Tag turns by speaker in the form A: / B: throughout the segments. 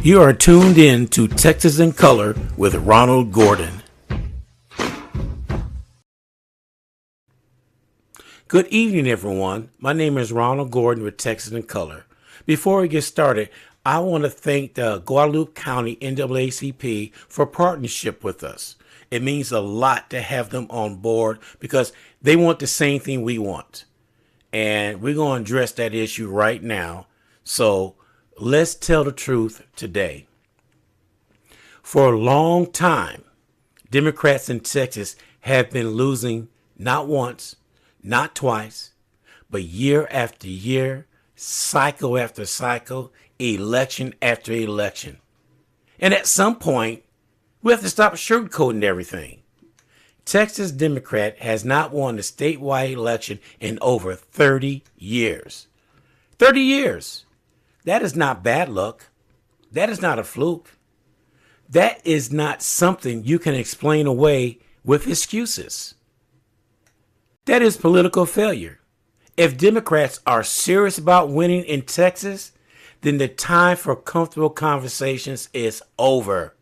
A: You are tuned in to Texas in Color with Ronald Gordon. Good evening, everyone. My name is Ronald Gordon with Texas in Color. Before we get started, I want to thank the Guadalupe County NAACP for partnership with us. It means a lot to have them on board because they want the same thing we want. And we're going to address that issue right now. So let's tell the truth today. For a long time, Democrats in Texas have been losing not once, not twice, but year after year, cycle after cycle, election after election. And at some point, we have to stop sugarcoating everything. Texas Democrat has not won the statewide election in over 30 years. 30 years. That is not bad luck. That is not a fluke. That is not something you can explain away with excuses. That is political failure. If Democrats are serious about winning in Texas, then the time for comfortable conversations is over.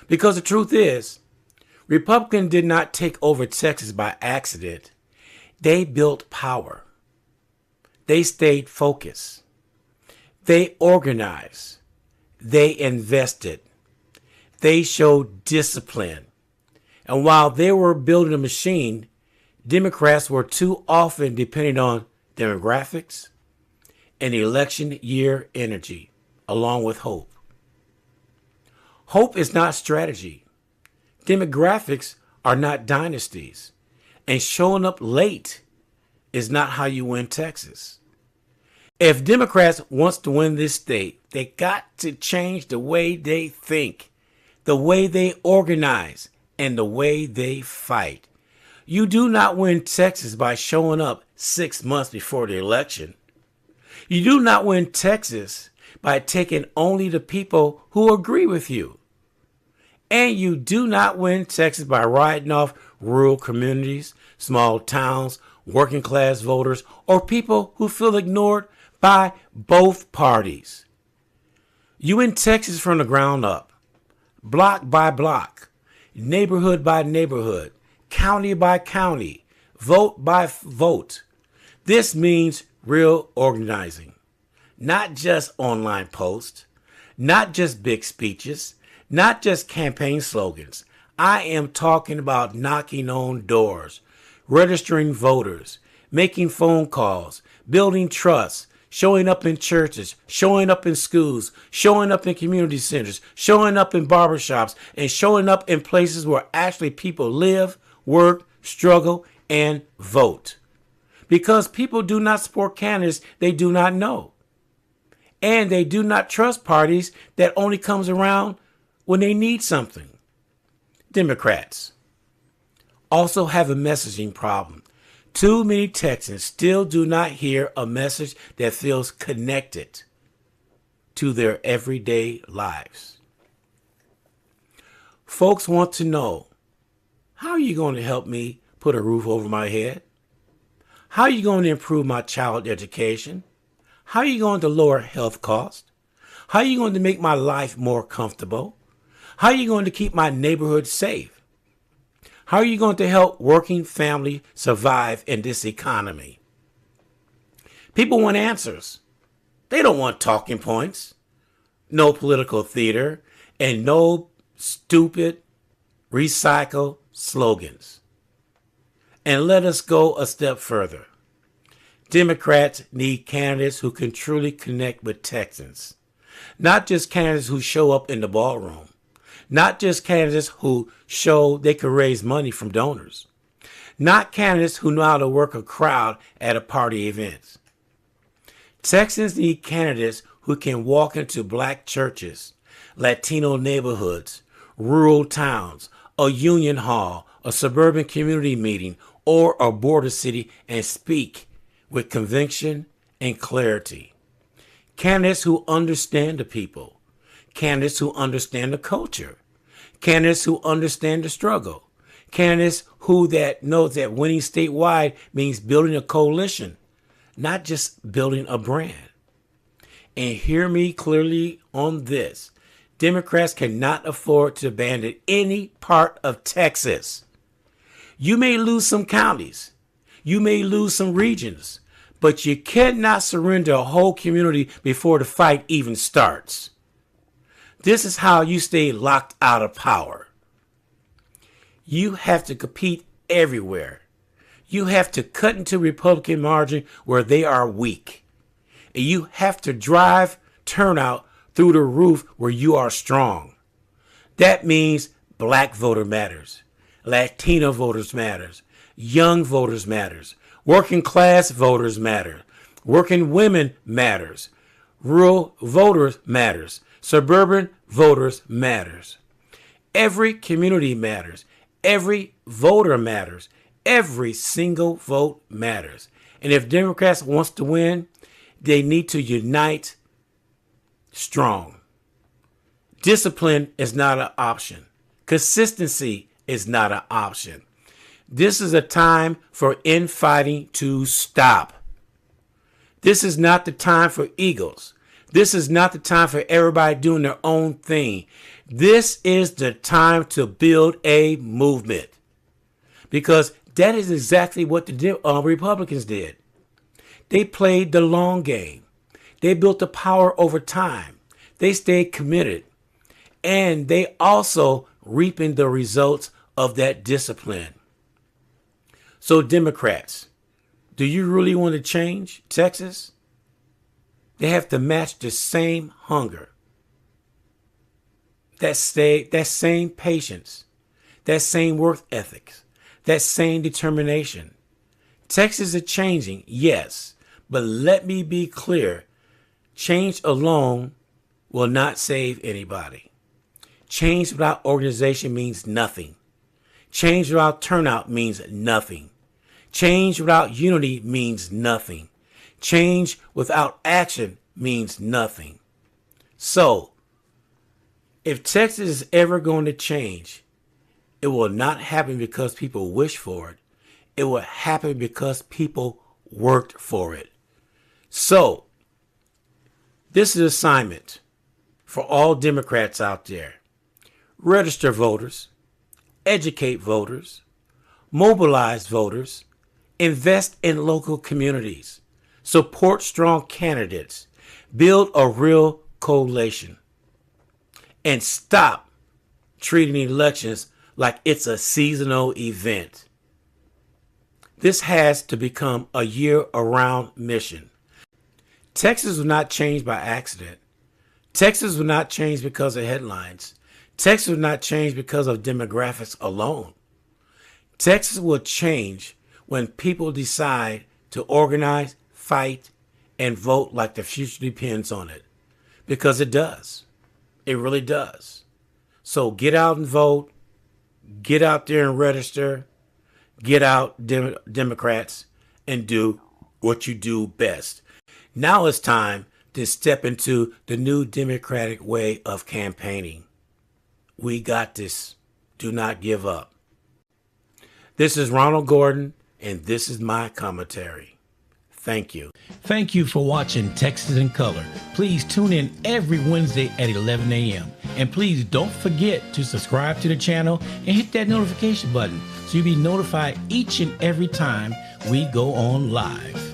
A: Because the truth is, Republicans did not take over Texas by accident. They built power. They stayed focused. They organized. They invested. They showed discipline. And while they were building a machine, Democrats were too often dependent on demographics and election year energy, along with hope. Hope is not strategy. Demographics are not dynasties. And showing up late is not how you win Texas. If Democrats want to win this state, they got to change the way they think, the way they organize, and the way they fight. You do not win Texas by showing up 6 months before the election. You do not win Texas by taking only the people who agree with you. And you do not win Texas by writing off rural communities, small towns, working class voters, or people who feel ignored by both parties. You win Texas from the ground up, block by block, neighborhood by neighborhood, county by county, vote by vote. This means real organizing, not just online posts, not just big speeches, not just campaign slogans. I am talking about knocking on doors, registering voters, making phone calls, building trust, showing up in churches, showing up in schools, showing up in community centers, showing up in barbershops, and showing up in places where actually people live, work, struggle, and vote. Because people do not support candidates they do not know. And they do not trust parties that only comes around when they need something. Democrats also have a messaging problem. Too many Texans still do not hear a message that feels connected to their everyday lives. Folks want to know, how are you going to help me put a roof over my head? How are you going to improve my child education? How are you going to lower health costs? How are you going to make my life more comfortable? How are you going to keep my neighborhood safe? How are you going to help working families survive in this economy? People want answers. They don't want talking points, no political theater, and no stupid recycled slogans. And let us go a step further. Democrats need candidates who can truly connect with Texans, not just candidates who show up in the ballroom. Not just candidates who show they can raise money from donors. Not candidates who know how to work a crowd at a party event. Texans need candidates who can walk into black churches, Latino neighborhoods, rural towns, a union hall, a suburban community meeting, or a border city and speak with conviction and clarity. Candidates who understand the people. Candidates who understand the culture. Candidates who understand the struggle. Candidates who that know that winning statewide means building a coalition, not just building a brand. And hear me clearly on this. Democrats cannot afford to abandon any part of Texas. You may lose some counties. You may lose some regions. But you cannot surrender a whole community before the fight even starts. This is how you stay locked out of power. You have to compete everywhere. You have to cut into Republican margin where they are weak. And you have to drive turnout through the roof where you are strong. That means black voter matters. Latino voters matters. Young voters matters. Working class voters matter. Working women matters. Rural voters matters. Suburban voters matters. Every community matters. Every voter matters. Every single vote matters. And if Democrats wants to win, they need to unite strong. Discipline is not an option. Consistency is not an option. This is a time for infighting to stop. This is not the time for egos. This is not the time for everybody doing their own thing. This is the time to build a movement. Because that is exactly what the Republicans did. They played the long game. They built the power over time. They stayed committed. And they also reaping the results of that discipline. So Democrats, do you really want to change Texas? They have to match the same hunger, that same patience, that same work ethics, that same determination. Texas is changing, yes, but let me be clear. Change alone will not save anybody. Change without organization means nothing. Change without turnout means nothing. Change without unity means nothing. Change without action means nothing. So, if Texas is ever going to change, it will not happen because people wish for it. It will happen because people worked for it. So, this is an assignment for all Democrats out there. Register voters, educate voters, mobilize voters, invest in local communities, support strong candidates, build a real coalition, and stop treating elections like it's a seasonal event. This has to become a year-round mission. Texas will not change by accident. Texas will not change because of headlines. Texas will not change because of demographics alone. Texas will change when people decide to organize, fight, and vote like the future depends on it. Because it does. It really does. So get out and vote. Get out there and register. Get out, Democrats, and do what you do best. Now it's time to step into the new Democratic way of campaigning. We got this. Do not give up. This is Ronald Gordon, and this is my commentary. Thank you. Thank you for watching Texas in Color. Please tune in every Wednesday at 11 a.m. And please don't forget to subscribe to the channel and hit that notification button so you'll be notified each and every time we go on live.